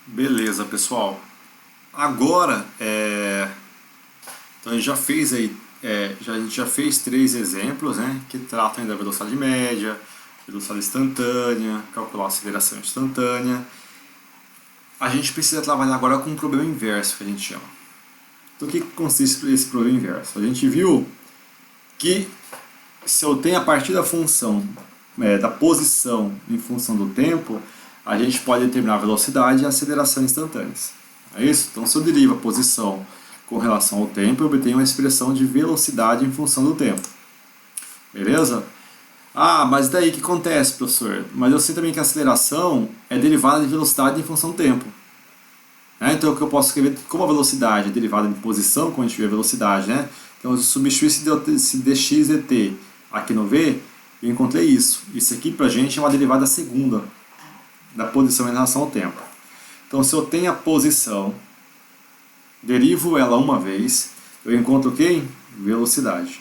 Beleza, pessoal. Agora, então a gente já fez aí, a gente já fez 3 exemplos, né, que tratam aí da velocidade média, velocidade instantânea, calcular a aceleração instantânea. A gente precisa trabalhar agora com um problema inverso, que a gente chama. Então, o que consiste esse problema inverso? A gente viu que se eu tenho a partir da função, da posição em função do tempo, a gente pode determinar a velocidade e a aceleração instantâneas. É isso? Então, se eu derivo a posição com relação ao tempo, eu obtenho uma expressão de velocidade em função do tempo. Beleza? Ah, mas daí o que acontece, professor? Mas eu sei também que a aceleração é derivada de velocidade em função do tempo. Então, o que eu posso escrever como a velocidade é derivada de posição, como a gente vê a velocidade, né? Então, eu substituir esse dx dt aqui no v, eu encontrei isso. Isso aqui pra gente é uma derivada segunda da posição em relação ao tempo. Então, se eu tenho a posição, derivo ela uma vez, eu encontro quem? Velocidade.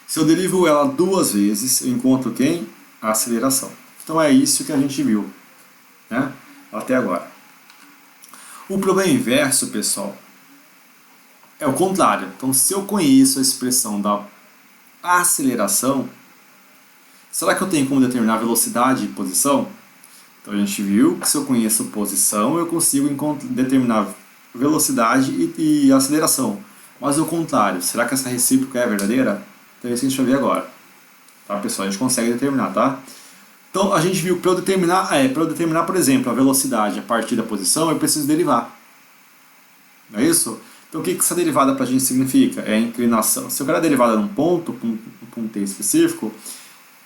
Se eu derivo ela 2 vezes, eu encontro quem? A aceleração. Então, é isso que a gente viu, né? Até agora. O problema inverso, pessoal, é o contrário. Então, se eu conheço a expressão da aceleração, será que eu tenho como determinar velocidade e posição? Então, a gente viu que se eu conheço posição, eu consigo determinar velocidade e aceleração. Mas o contrário, será que essa recíproca é verdadeira? Então, é isso que a gente vai ver agora. Tá, pessoal? A gente consegue determinar, tá? Então, a gente viu que para eu determinar, por exemplo, a velocidade a partir da posição, eu preciso derivar. Não é isso? Então, o que essa derivada para a gente significa? É a inclinação. Se eu quero a derivada num ponto, um t específico,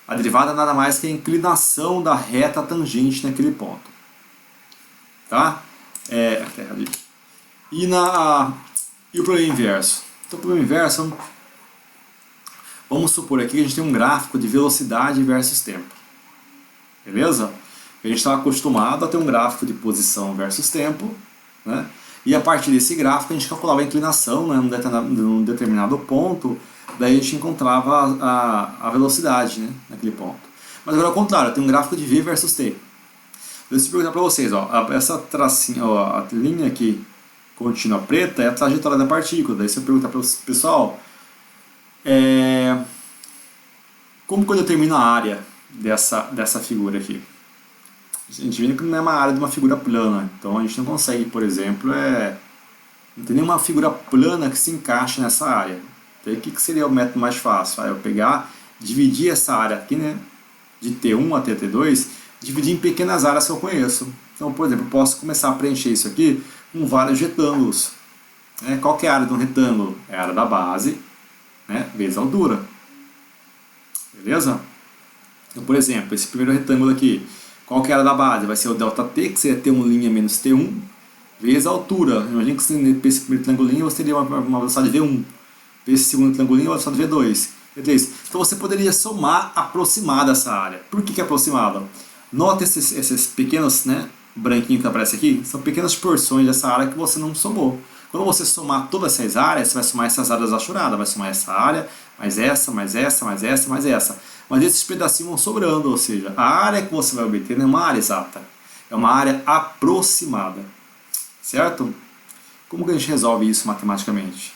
a derivada nada mais que a inclinação da reta tangente naquele ponto. Tá? E o problema inverso? Então, o problema inverso, vamos supor aqui que a gente tem um gráfico de velocidade versus tempo. Beleza? A gente está acostumado a ter um gráfico de posição versus tempo, né? E a partir desse gráfico a gente calculava a inclinação, né, num determinado ponto, daí a gente encontrava a velocidade, né, naquele ponto. Mas agora ao contrário, eu tenho um gráfico de V versus T. Deixa eu perguntar para vocês, essa tracinha, a linha aqui contínua preta é a trajetória da partícula. Daí se eu perguntar para o pessoal, como que eu determino a área dessa figura aqui? A gente vê que não é uma área de uma figura plana, então a gente não consegue, por exemplo, não tem nenhuma figura plana que se encaixe nessa área. Então, o que seria o método mais fácil? Eu pegar, dividir essa área aqui, né, de T1 até T2, dividir em pequenas áreas que eu conheço. Então, por exemplo, eu posso começar a preencher isso aqui com vários retângulos. Qual que é a área de um retângulo? É a área da base, né, vezes a altura. Beleza? Então, por exemplo, esse primeiro retângulo aqui, qual que é a área da base? Vai ser o ΔT, que seria T1' menos T1, vezes a altura. Imagina que esse primeiro triangulinho você teria uma velocidade de V1. Esse segundo triangulinho, uma velocidade de V2. Então você poderia somar aproximada essa área. Por que aproximada? Nota esses pequenos, né, branquinhos que aparecem aqui, são pequenas porções dessa área que você não somou. Quando você somar todas essas áreas, você vai somar essas áreas achuradas, vai somar essa área, mais essa, mais essa, mais essa, mais essa. Mas esses pedacinhos vão sobrando, ou seja, a área que você vai obter não é uma área exata, é uma área aproximada. Certo? Como que a gente resolve isso matematicamente?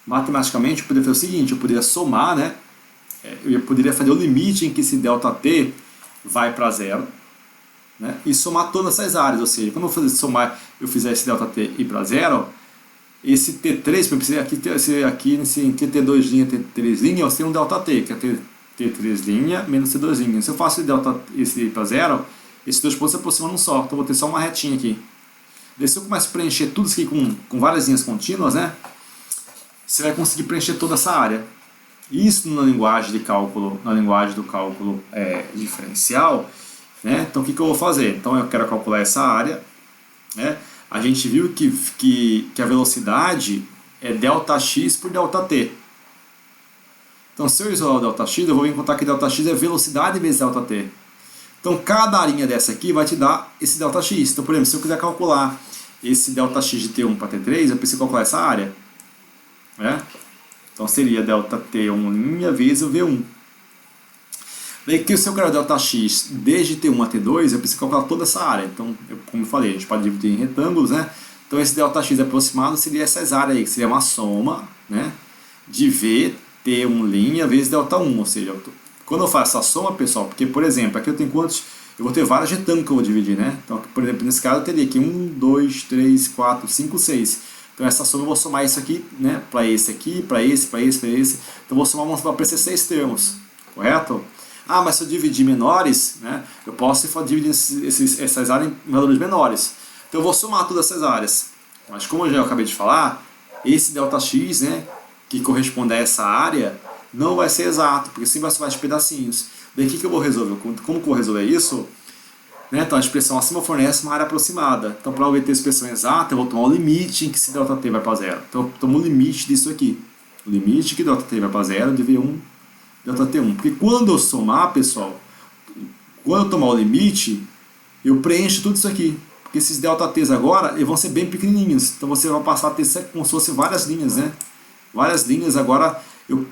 Matematicamente, eu poderia fazer o seguinte, eu poderia somar, né? Eu poderia fazer o limite em que esse ΔT vai para zero, né? E somar todas essas áreas, ou seja, quando eu fizer esse ΔT ir para zero, esse T3, aqui nesse T2', T3', eu tenho um ΔT, que é T3' menos T2'. Se eu faço esse ir para zero, esses dois pontos se aproximam num só, então eu vou ter só uma retinha aqui. Daí se eu começo a preencher tudo isso aqui com várias linhas contínuas, né, você vai conseguir preencher toda essa área. Isso na linguagem do cálculo diferencial, né? Então o que eu vou fazer? Então eu quero calcular essa área, né? A gente viu que a velocidade é ΔX por ΔT. Então se eu isolar o ΔX, eu vou encontrar que ΔX é velocidade vezes ΔT. Então cada arinha dessa aqui vai te dar esse ΔX. Então, por exemplo, se eu quiser calcular esse ΔX de T1 para T3, eu preciso calcular essa área. Então seria ΔT1' vezes o V1. Daí que se eu quero ΔX desde T1 a T2, eu preciso calcular toda essa área. Então, como eu falei, a gente pode dividir em retângulos, né? Então esse ΔX aproximado seria essas áreas aí, que seria uma soma, né? De V, T1' vezes ΔI. Ou seja, quando eu faço essa soma, pessoal, porque, por exemplo, aqui eu tenho quantos? Eu vou ter vários retângulos que eu vou dividir, né? Então, por exemplo, nesse caso eu teria aqui 1, 2, 3, 4, 5, 6. Então essa soma eu vou somar isso aqui, né? Para esse aqui, para esse, para esse, para esse. Então eu vou somar, vamos aparecer 6 termos, correto? Ah, mas se eu dividir menores, né? Eu posso dividir essas áreas em valores menores. Então eu vou somar todas essas áreas. Mas como eu já acabei de falar, esse ΔX, né? Que corresponde a essa área, não vai ser exato, porque sempre vai somar de pedacinhos. Daí o que eu vou resolver? Como que eu vou resolver isso? Né? Então a expressão acima fornece uma área aproximada. Então para obter a expressão exata, eu vou tomar o limite em que esse ΔT vai para zero. Então eu tomo o limite disso aqui. O limite que ΔT vai para zero de V1 ΔT1. Porque quando eu somar, pessoal, quando eu tomar o limite, eu preencho tudo isso aqui. Porque esses ΔTs agora eles vão ser bem pequenininhos. Então você vai passar a ter como se fosse várias linhas, né? Várias linhas. Agora eu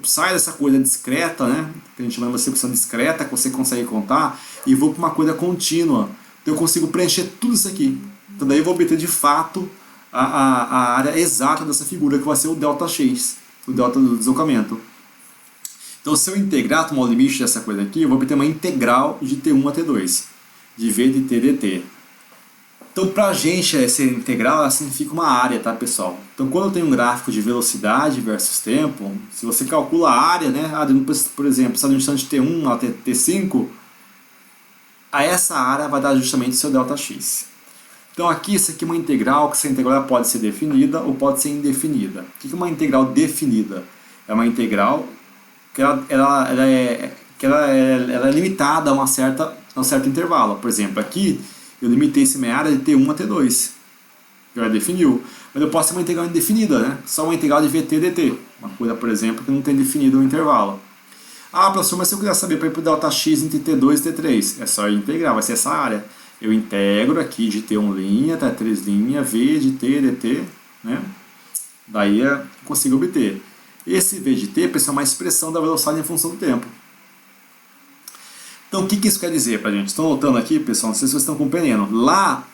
saio dessa coisa discreta, né? Que a gente chama de uma sequência discreta, que você consegue contar, e vou para uma coisa contínua. Então eu consigo preencher tudo isso aqui. Então daí eu vou obter de fato a área exata dessa figura, que vai ser o ΔX, o delta do deslocamento. Então se eu integrar, tomar o limite dessa coisa aqui, eu vou obter uma integral de T1 a T2, de V de T dt. Então, para a gente, essa integral ela significa uma área, tá, pessoal? Então, quando eu tenho um gráfico de velocidade versus tempo, se você calcula a área, né, por exemplo, se é no instante T1 até T5, a essa área vai dar justamente o seu ΔX. Então, aqui, isso aqui é uma integral, que essa integral pode ser definida ou pode ser indefinida. O que é uma integral definida? É uma integral que ela é limitada a um certo intervalo. Por exemplo, aqui eu limitei essa minha área de T1 a T2. Já definiu. Mas eu posso ter uma integral indefinida, né? Só uma integral de VT dt. Uma coisa, por exemplo, que não tem definido o intervalo. Ah, professor, mas se eu quiser saber para ir para o ΔX entre T2 e T3, é só integrar, vai ser essa área. Eu integro aqui de T1' até T3', V de T dt, né? Daí eu consigo obter. Esse V de T, pessoal, é uma expressão da velocidade em função do tempo. Então, o que isso quer dizer para a gente? Estão notando aqui, pessoal? Não sei se vocês estão compreendendo. Lá,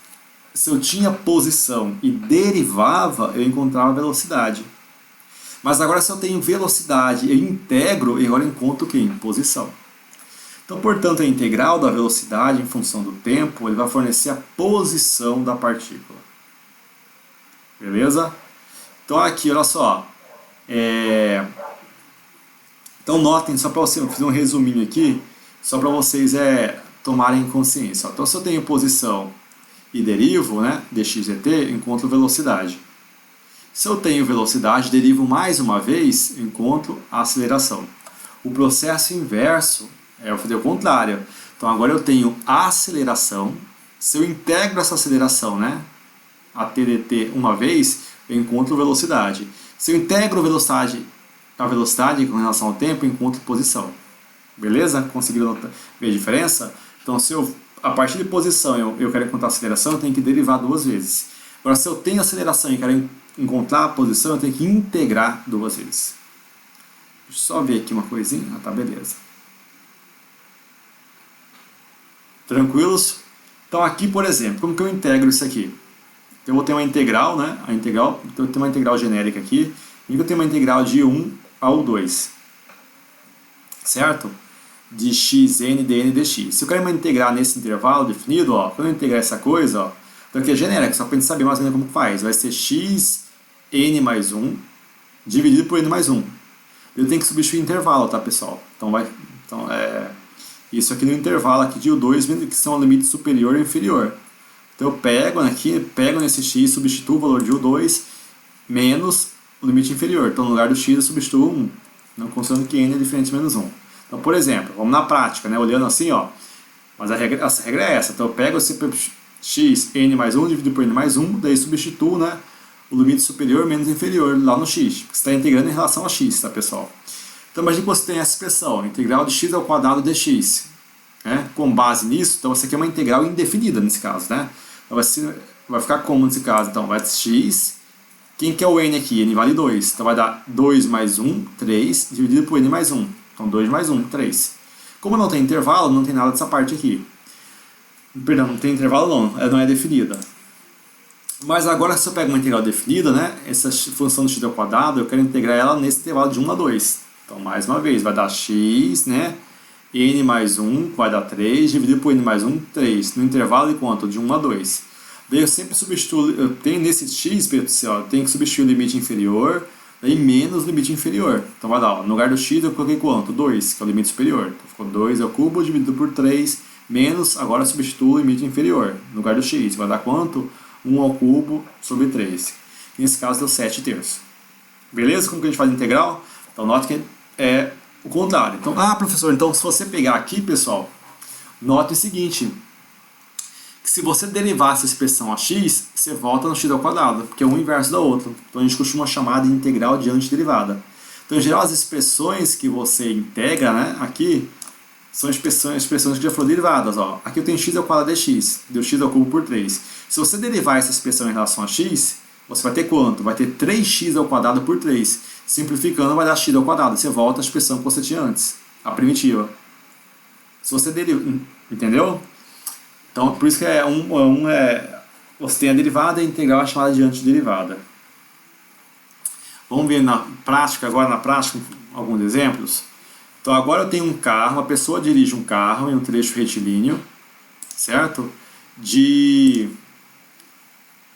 se eu tinha posição e derivava, eu encontrava velocidade. Mas agora, se eu tenho velocidade e integro, eu agora encontro o quê? Posição. Então, portanto, a integral da velocidade em função do tempo, ele vai fornecer a posição da partícula. Beleza? Então, aqui, olha só. Então, notem, só para você, eu fiz um resuminho aqui, só para vocês tomarem consciência. Então, se eu tenho posição e derivo, né, dx dt, encontro velocidade. Se eu tenho velocidade, derivo mais uma vez, encontro a aceleração. O processo inverso é eu fazer o contrário. Então, agora eu tenho a aceleração. Se eu integro essa aceleração, né, a t dt uma vez, eu encontro velocidade. Se eu integro a velocidade com relação ao tempo, eu encontro posição. Beleza? Conseguiram ver a diferença? Então, se eu, a partir de posição eu quero encontrar a aceleração, eu tenho que derivar duas vezes. Agora, se eu tenho aceleração e quero encontrar a posição, eu tenho que integrar duas vezes. Deixa eu só ver aqui uma coisinha. Ah, tá, beleza. Tranquilos? Então, aqui, por exemplo, como que eu integro isso aqui? Então, eu vou ter uma integral, né? Então, eu tenho uma integral genérica aqui. E eu tenho uma integral de 1 ao 2. Certo? De xn dn dx. Se eu quero integrar nesse intervalo definido, ó, quando eu integrar essa coisa, ó, então aqui é genérico, só para a gente saber mais ou menos como faz. Vai ser xn mais 1 dividido por n mais 1. Eu tenho que substituir intervalo, tá, pessoal? Então, isso aqui no intervalo aqui de U2, que são o limite superior e inferior. Então eu pego nesse x, substituo o valor de U2 menos o limite inferior. Então no lugar do x eu substituo 1, não considerando que n é diferente de menos 1. Então, por exemplo, vamos na prática, né? Olhando assim, ó. Mas essa regra é essa. Então eu pego esse x, n mais 1 dividido por n mais 1, daí substituo, né, o limite superior menos inferior lá no x. Porque você está integrando em relação a x, tá, pessoal? Então imagine que você tem essa expressão, integral de x ao quadrado dx. Né? Com base nisso, então essa aqui é uma integral indefinida nesse caso, né? Então vai ficar como nesse caso? Então vai ser x, quem que é o n aqui? N vale 2. Então vai dar 2 mais 1, 3, dividido por n mais 1. Então 2 mais 1, 3. Como não tem intervalo, não tem nada dessa parte aqui. Perdão, não tem intervalo não, ela não é definida. Mas agora se eu pego uma integral definida, né, essa função do x ao quadrado, eu quero integrar ela nesse intervalo de 1 a 2. Então, mais uma vez, vai dar x, né, n mais 1 vai dar 3, dividido por n mais 1, 3. No intervalo de quanto? De 1 a 2. Daí eu sempre substituo, eu tenho nesse x, pessoal, eu tenho que substituir o limite inferior, daí menos o limite inferior. Então vai dar, ó, no lugar do x eu coloquei quanto? 2, que é o limite superior. Então ficou 2 ao cubo dividido por 3, menos, agora substituo o limite inferior. No lugar do x, vai dar quanto? 1 ao cubo sobre 3. Nesse caso deu 7 terços. Beleza? Como que a gente faz a integral? Então note que é o contrário. Então, professor, então se você pegar aqui, pessoal, note o seguinte, que se você derivar essa expressão a x, você volta no x ao quadrado, porque é um inverso da outra. Então a gente costuma chamar de integral de antiderivada. Então, em geral, as expressões que você integra, né, aqui, são expressões que já foram derivadas. Ó. Aqui eu tenho x ao quadrado de x, deu x ao cubo por 3. Se você derivar essa expressão em relação a x, você vai ter quanto? Vai ter 3x ao quadrado por 3. Simplificando, vai dar x ao quadrado. Você volta à expressão que você tinha antes, a primitiva. Se você deriva... Entendeu? Então, por isso que você tem a derivada e a integral é chamada de antiderivada. Vamos ver agora na prática, alguns exemplos. Então, agora eu tenho um carro, uma pessoa dirige um carro em um trecho retilíneo, certo? De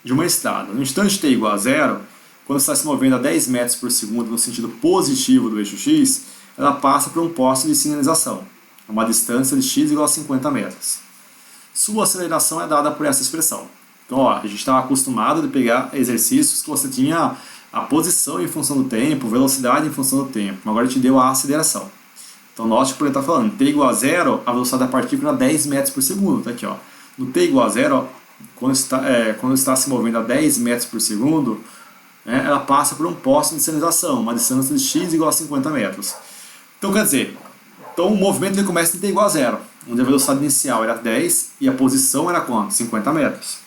uma estrada. No instante t igual a 0, quando está se movendo a 10 metros por segundo no sentido positivo do eixo x, ela passa por um poste de sinalização, a uma distância de x igual a 50 metros. Sua aceleração é dada por essa expressão. Então, ó, a gente estava acostumado a pegar exercícios que você tinha a posição em função do tempo, velocidade em função do tempo. Agora ele te deu a aceleração. Então, note que ele está falando, t igual a 0, a velocidade da partícula é 10 metros por segundo. Tá aqui, ó. No t igual a 0, ó, quando está se movendo a 10 metros por segundo, né, ela passa por um poste de sinalização, uma distância de x igual a 50 metros. Então, quer dizer, o movimento ele começa em t igual a 0, onde a velocidade inicial era 10 e a posição era quanto? 50 metros.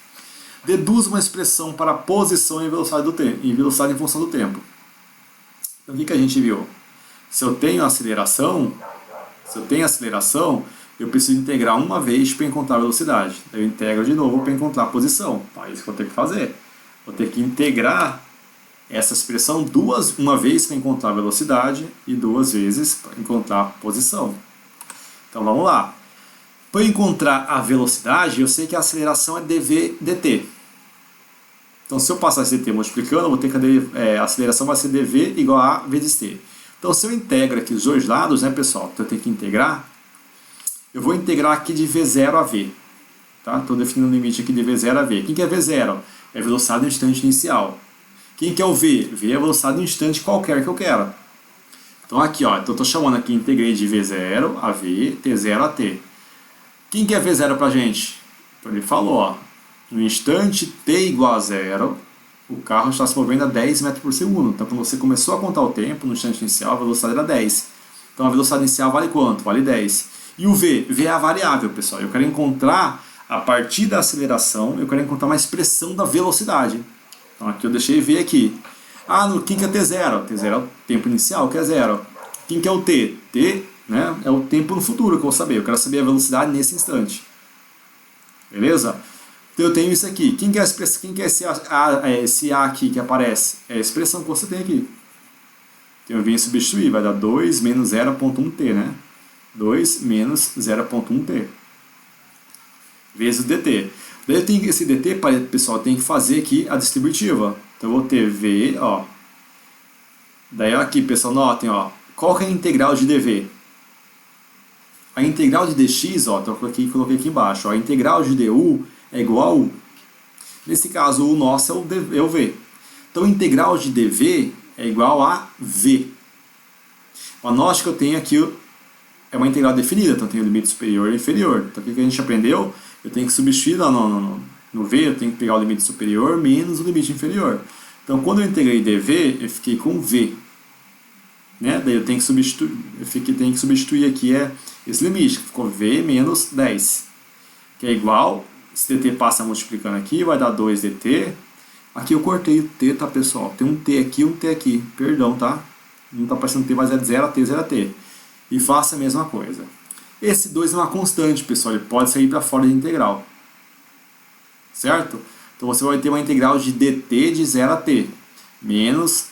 Deduz uma expressão para a posição e velocidade do tempo, e velocidade em função do tempo. Então, o que a gente viu? Se eu tenho aceleração, eu preciso integrar uma vez para encontrar a velocidade. Eu integro de novo para encontrar a posição. É isso que eu tenho que fazer. Vou ter que integrar essa expressão uma vez para encontrar a velocidade e 2 vezes para encontrar a posição. Então vamos lá. Para encontrar a velocidade, eu sei que a aceleração é dv dt. Então se eu passar esse dt multiplicando, eu vou ter que a aceleração vai ser dv igual a vezes t. Então se eu integro aqui os dois lados, né, pessoal, então eu tenho que integrar, eu vou integrar aqui de v0 a v. Tá? Estou definindo o limite aqui de v0 a v. Quem que é v0? É a velocidade do instante inicial. Quem que é o v? V é a velocidade do instante qualquer que eu quero. Então aqui, ó, então estou chamando aqui, integrei de v0 a v, t0 a t. Quem que é v0 pra gente? Então ele falou, ó, no instante t igual a 0, o carro está se movendo a 10 metros por segundo. Então quando você começou a contar o tempo, no instante inicial, a velocidade era 10. Então a velocidade inicial vale quanto? Vale 10. E o v? V é a variável, pessoal. Eu quero encontrar, a partir da aceleração, eu quero encontrar uma expressão da velocidade. Então aqui eu deixei v aqui. Quem que é t0? T0 é o tempo inicial, que é 0. Quem que é o t? T, né, é o tempo no futuro que eu vou saber. Eu quero saber a velocidade nesse instante. Beleza? Então eu tenho isso aqui. Quem que é esse A aqui que aparece? É a expressão que você tem aqui. Então eu venho substituir, vai dar 2 menos 0.1t, né? 2 menos 0.1t. Vezes o dt. Daí eu tenho esse dt, pessoal, tem que fazer aqui a distributiva. Então eu vou ter v, ó. Daí aqui, pessoal, notem, ó. Qual que é a integral de dv? A integral de dx, ó, então eu coloquei aqui embaixo, ó, a integral de du é igual a u. Nesse caso, o nosso é o v. Então a integral de dv é igual a v. A note que eu tenho aqui é uma integral definida, então eu tenho o limite superior e inferior. Então o que a gente aprendeu? Eu tenho que substituir no v, eu tenho que pegar o limite superior menos o limite inferior. Então quando eu integrei dv, eu fiquei com v. Né? Daí eu tenho que substituir aqui esse limite, que ficou v menos 10. Que é igual, esse dt passa multiplicando aqui, vai dar 2 dt. Aqui eu cortei o t, tá, pessoal? Tem um t aqui e um t aqui. Perdão, tá? Não está aparecendo t, mas é 0 a t, 0 a t. E faça a mesma coisa. Esse 2 é uma constante, pessoal, ele pode sair para fora da integral. Certo? Então você vai ter uma integral de dt de 0 a t, menos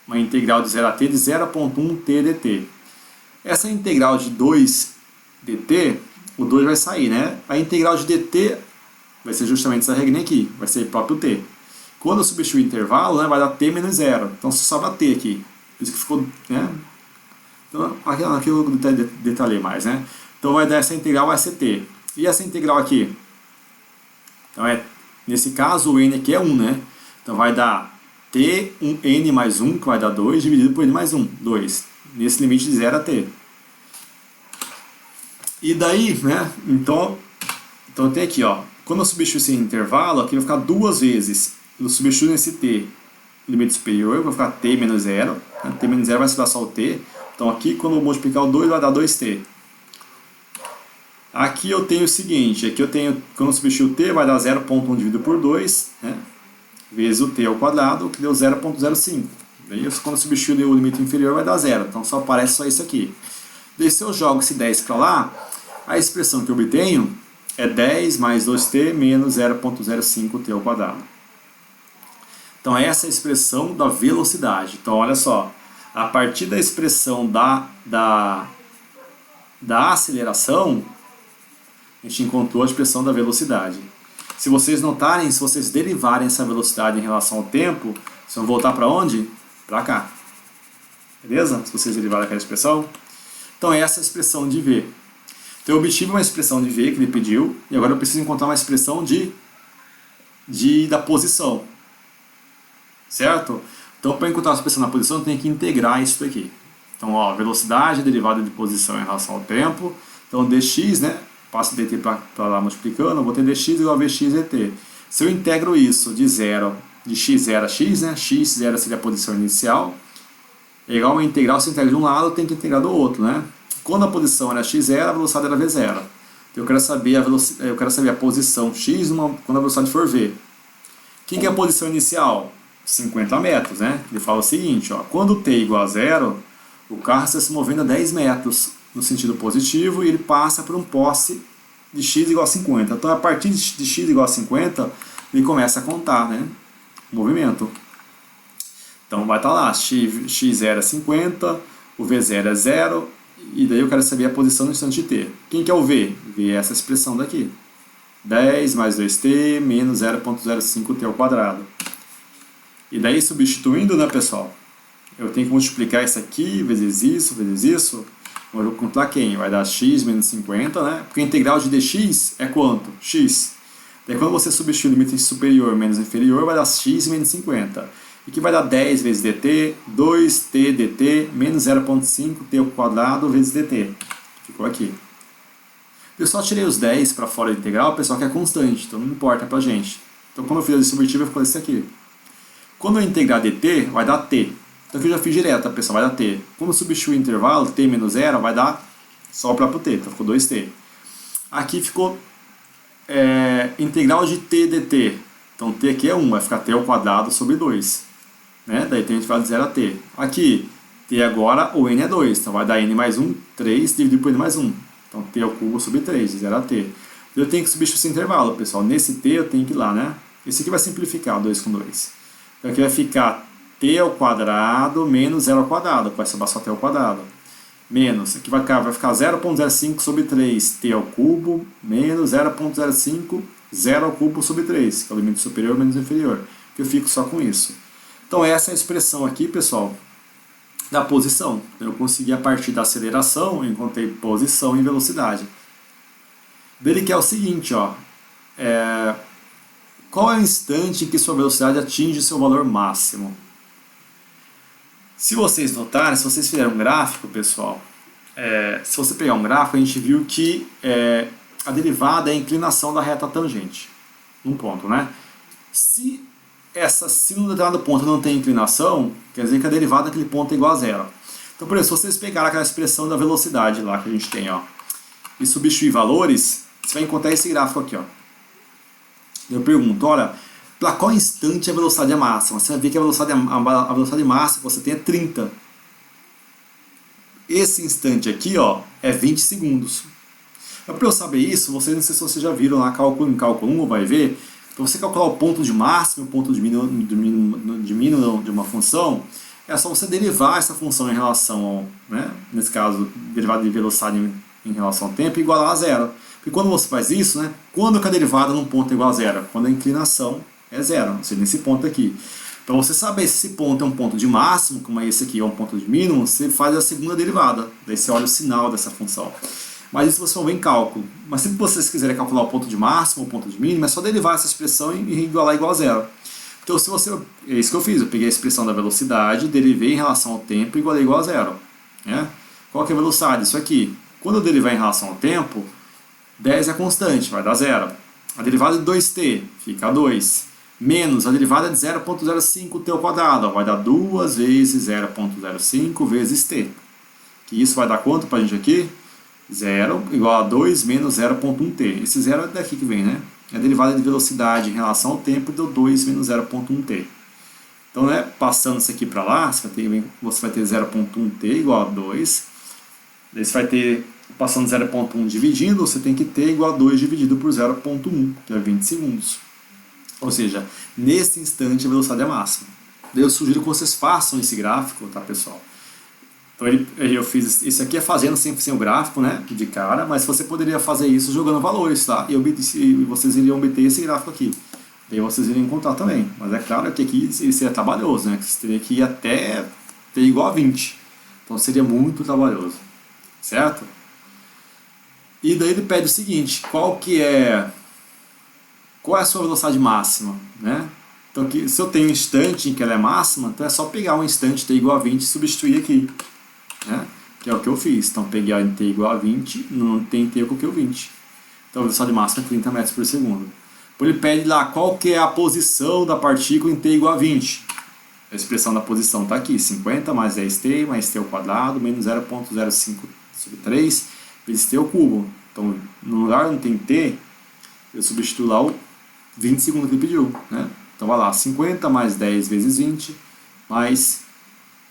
uma integral de 0 a t de 0,1 t dt. Essa integral de 2 dt, o 2 vai sair, né? A integral de dt vai ser justamente essa regrinha aqui, vai ser próprio t. Quando eu substituir o intervalo, né, vai dar t menos 0. Então só sobra t aqui. Por isso que ficou, né? Então, aqui eu detalhei mais, né? Então vai dar essa integral, vai ser t. E essa integral aqui? Então nesse caso o n aqui é 1, né? Então vai dar t, n mais 1, que vai dar 2, dividido por n mais 1, 2. Nesse limite de 0 a t. E daí, né? Então tem aqui, ó. Quando eu substituir esse intervalo, aqui vai ficar duas vezes. Eu substituo nesse t, limite superior, vai ficar t menos 0. Né? T menos 0 vai se dar só o t. Então aqui, quando eu multiplicar o 2, vai dar 2t. Aqui eu tenho o seguinte, aqui eu tenho, quando eu substituir o t, vai dar 0,1 dividido por 2, né? Vezes o t ao quadrado, que deu 0,05. Daí, quando eu substituir o limite inferior, vai dar 0. Então só aparece só isso aqui. Daí, se eu jogo esse 10 para lá, a expressão que eu obtenho é 10 mais 2t menos 0,05t ao quadrado. Então essa é a expressão da velocidade. Então olha só, a partir da expressão da aceleração, a gente encontrou a expressão da velocidade. Se vocês notarem, se vocês derivarem essa velocidade em relação ao tempo, vocês vão voltar para onde? Para cá. Beleza? Se vocês derivarem aquela expressão. Então essa é a expressão de V. Então eu obtive uma expressão de V que ele pediu, e agora eu preciso encontrar uma expressão da posição. Certo? Então para encontrar uma expressão na posição, eu tenho que integrar isso daqui. Então, ó, velocidade derivada de posição em relação ao tempo. Então dx, né? Passo dt para lá multiplicando, eu vou ter dx igual a vx dt. Se eu integro isso de x0 a x, né? x0 seria a posição inicial. É igual a uma integral, se eu integro de um lado, eu tenho que integrar do outro, né? Quando a posição era x0, a velocidade era v0. Então, eu quero saber a posição x quando a velocidade for v. O que é a posição inicial? 50 metros, né? Ele fala o seguinte, ó, quando t igual a 0, o carro está se movendo a 10 metros no sentido positivo e ele passa por um poste de x igual a 50. Então, a partir de x igual a 50, ele começa a contar, né? O movimento. Então, vai estar lá, x0 é 50, o v0 é 0, e daí eu quero saber a posição no instante t. Quem que é o v? V é essa expressão daqui. 10 mais 2t menos 0,05t ao quadrado. E daí, substituindo, né, pessoal? Eu tenho que multiplicar isso aqui, vezes isso, vezes isso. Vou contar quem? Vai dar x menos 50, né? Porque a integral de dx é quanto? X. Daí, quando você substitui o limite superior menos inferior, vai dar x menos 50. E que vai dar 10 vezes dt, 2t dt, menos 0,5t ao quadrado vezes dt. Ficou aqui. Eu só tirei os 10 para fora da integral, o pessoal que é constante, então não importa pra gente. Então, quando eu fiz a distributiva, ficou isso aqui. Quando eu integrar dt, vai dar t. Então aqui eu já fiz direto, tá, pessoal? Vai dar t. Quando eu substituir o intervalo, t menos 0, vai dar só o próprio t. Então ficou 2t. Aqui ficou integral de t dt. Então t aqui é 1, vai ficar t ao quadrado sobre 2. Né? Daí tem a intervalo de 0 a t. Aqui, t agora, o n é 2. Então vai dar n mais 1, 3, dividido por n mais 1. Então t ao cubo sobre 3, de 0 a t. Eu tenho que substituir esse intervalo, pessoal. Nesse t eu tenho que ir lá, né? Esse aqui vai simplificar, 2 com 2. Então aqui vai ficar t ao quadrado menos 0 ao quadrado, vai sobrar só t ao quadrado. Menos, aqui vai ficar 0,05 sobre 3, t ao cubo, menos 0,05, 0 ao cubo sobre 3, que é o limite superior menos inferior. Que eu fico só com isso. Então essa é a expressão aqui, pessoal, da posição. Eu consegui, a partir da aceleração, eu encontrei posição e velocidade. Dele que é o seguinte, ó. Qual é o instante em que sua velocidade atinge seu valor máximo? Se vocês notarem, se vocês fizerem um gráfico, pessoal, se você pegar um gráfico, a gente viu que a derivada é a inclinação da reta tangente. Um ponto, né? Se um determinado ponto não tem inclinação, quer dizer que a derivada daquele ponto é igual a 0. Então, por exemplo, se vocês pegarem aquela expressão da velocidade lá que a gente tem, ó, e substituir valores, você vai encontrar esse gráfico aqui, ó. Eu pergunto, olha, para qual instante a velocidade é máxima? Você vai ver que a velocidade máxima que você tem é 30. Esse instante aqui, ó, é 20 segundos. Para eu saber isso, vocês não sei se vocês já viram lá em cálculo 1, vai ver, para você calcular o ponto de máximo, o ponto de mínimo de uma função, é só você derivar essa função em relação ao, né, nesse caso, derivada de velocidade em relação ao tempo, igualar a zero. Porque quando você faz isso, né, quando que a derivada num ponto é igual a zero? Quando a inclinação é zero, ou seja, nesse ponto aqui. Para você saber se esse ponto é um ponto de máximo, como é esse aqui, é um ponto de mínimo, você faz a segunda derivada. Daí você olha o sinal dessa função. Mas isso vocês vão ver em cálculo. Mas se vocês quiserem calcular o ponto de máximo ou o ponto de mínimo, é só derivar essa expressão e igualar igual a zero. Então, se você, é isso que eu fiz. Eu peguei a expressão da velocidade, derivei em relação ao tempo e igualei igual a zero. Né? Qual que é a velocidade? Isso aqui. Quando eu derivar em relação ao tempo, 10 é constante, vai dar zero. A derivada de 2t fica 2. Menos a derivada de 0,05t ao quadrado, vai dar 2 vezes 0,05 vezes t. Que isso vai dar quanto para a gente aqui? 0 igual a 2 menos 0,1t. Esse 0 é daqui que vem, né? A derivada de velocidade em relação ao tempo deu 2 menos 0,1t. Então, né, passando isso aqui para lá, você vai ter 0,1t igual a 2. Daí você vai ter, passando 0,1 dividindo, você tem que t igual a 2 dividido por 0,1, que é 20 segundos. Ou seja, nesse instante a velocidade é máxima. Daí eu sugiro que vocês façam esse gráfico, tá, pessoal? Então eu fiz isso aqui fazendo sem o gráfico, né, de cara, mas você poderia fazer isso jogando valores, tá? E vocês iriam obter esse gráfico aqui. Daí vocês iriam encontrar também. Mas é claro que aqui seria trabalhoso, né? Que você teria que ir até ter igual a 20. Então seria muito trabalhoso, certo? E daí ele pede o seguinte: qual é a sua velocidade máxima, né? Então, se eu tenho um instante em que ela é máxima, então é só pegar um instante t igual a 20 e substituir aqui, né? Que é o que eu fiz. Então, peguei a t igual a 20, não tem t, eu coloquei o 20. Então, a velocidade máxima é 30 metros por segundo. Então, ele pede lá qual que é a posição da partícula em t igual a 20. A expressão da posição está aqui: 50 mais 10t mais t ao quadrado menos 0,05 sobre 3 vezes t ao cubo. Então, no lugar onde tem t, eu substituo lá o 20 segundos que ele pediu, né? Então vai lá, 50 mais 10 vezes 20, mais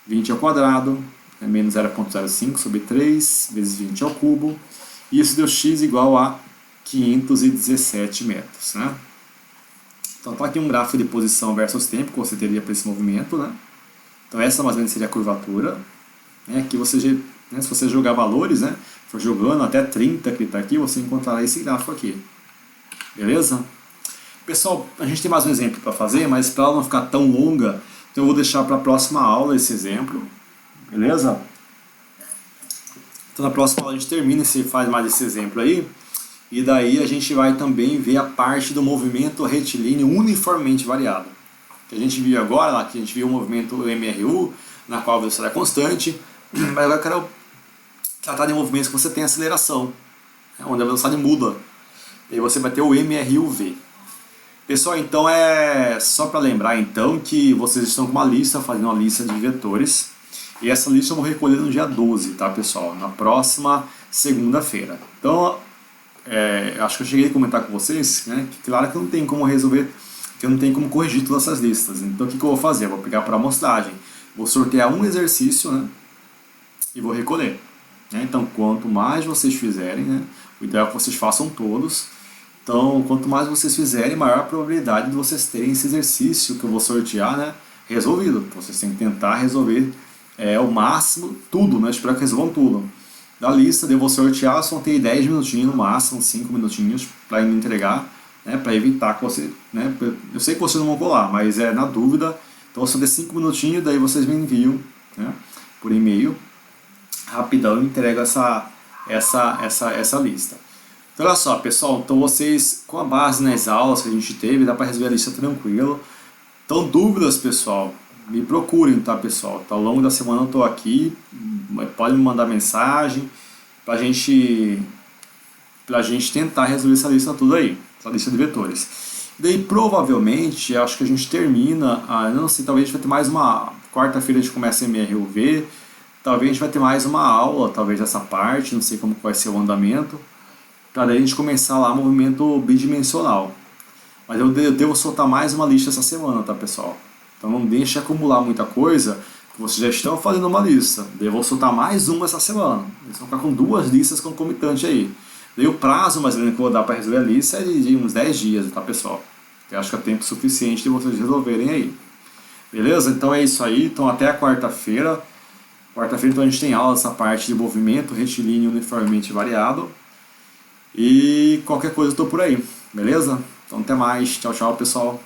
20 ao quadrado, é menos 0,05 sobre 3 vezes 20 ao cubo. E isso deu x igual a 517 metros, né? Então está aqui um gráfico de posição versus tempo que você teria para esse movimento, né? Então essa mais ou menos seria a curvatura. Né? Aqui você, né, se você jogar valores, né, for jogando até 30 que está aqui, você encontrará esse gráfico aqui. Beleza? Pessoal, a gente tem mais um exemplo para fazer, mas para ela não ficar tão longa, então eu vou deixar para a próxima aula esse exemplo. Beleza? Então na próxima aula a gente termina e faz mais esse exemplo aí. E daí a gente vai também ver a parte do movimento retilíneo uniformemente variado. Que a gente viu agora, lá que a gente viu o movimento MRU, na qual a velocidade é constante, mas agora eu quero tratar de movimentos que você tem aceleração, onde a velocidade muda. E você vai ter o MRUV. Pessoal, então é só para lembrar então que vocês estão com uma lista, fazendo uma lista de vetores. E essa lista eu vou recolher no dia 12, tá, pessoal? Na próxima segunda-feira. Então, acho que eu cheguei a comentar com vocês, né, que claro que eu não tenho como resolver, que eu não tenho como corrigir todas essas listas. Então o que eu vou fazer? Eu vou pegar para amostragem, vou sortear um exercício, né, e vou recolher. Né? Então quanto mais vocês fizerem, né, o ideal é que vocês façam todos. Então quanto mais vocês fizerem, maior a probabilidade de vocês terem esse exercício que eu vou sortear, né, resolvido. Vocês têm que tentar resolver o máximo, tudo, né, espero que resolvam tudo. Da lista, eu vou sortear, só ter 10 minutinhos no máximo, 5 minutinhos para me entregar, né, para evitar que você, né, eu sei que vocês não vão colar, mas na dúvida, então eu só ter 5 minutinhos, daí vocês me enviam, né, por e-mail, rapidão eu entrego essa lista. Então olha só, pessoal, então vocês, com a base nas aulas que a gente teve, dá para resolver a lista tranquilo. Então dúvidas, pessoal, me procurem, tá, pessoal? Então, ao longo da semana eu estou aqui, pode me mandar mensagem pra gente tentar resolver essa lista toda aí, essa lista de vetores. Daí provavelmente, acho que a gente termina, não sei, talvez a gente vai ter mais uma, quarta-feira a gente começa a MRUV, talvez a gente vai ter mais uma aula, talvez dessa parte, não sei como vai ser o andamento, para daí a gente começar lá o movimento bidimensional. Mas eu devo soltar mais uma lista essa semana, tá, pessoal? Então não deixe acumular muita coisa, Vocês já estão fazendo uma lista. Daí eu vou soltar mais uma essa semana. Eles vão ficar com 2 listas concomitantes aí. Daí o prazo mais ou menos que eu vou dar para resolver a lista é de uns 10 dias, tá, pessoal? Eu acho que é tempo suficiente de vocês resolverem aí. Beleza? Então é isso aí. Então até a quarta-feira. Quarta-feira então a gente tem aula dessa parte de movimento retilíneo uniformemente variado. E qualquer coisa eu tô por aí. Beleza? Então até mais. Tchau, tchau, pessoal.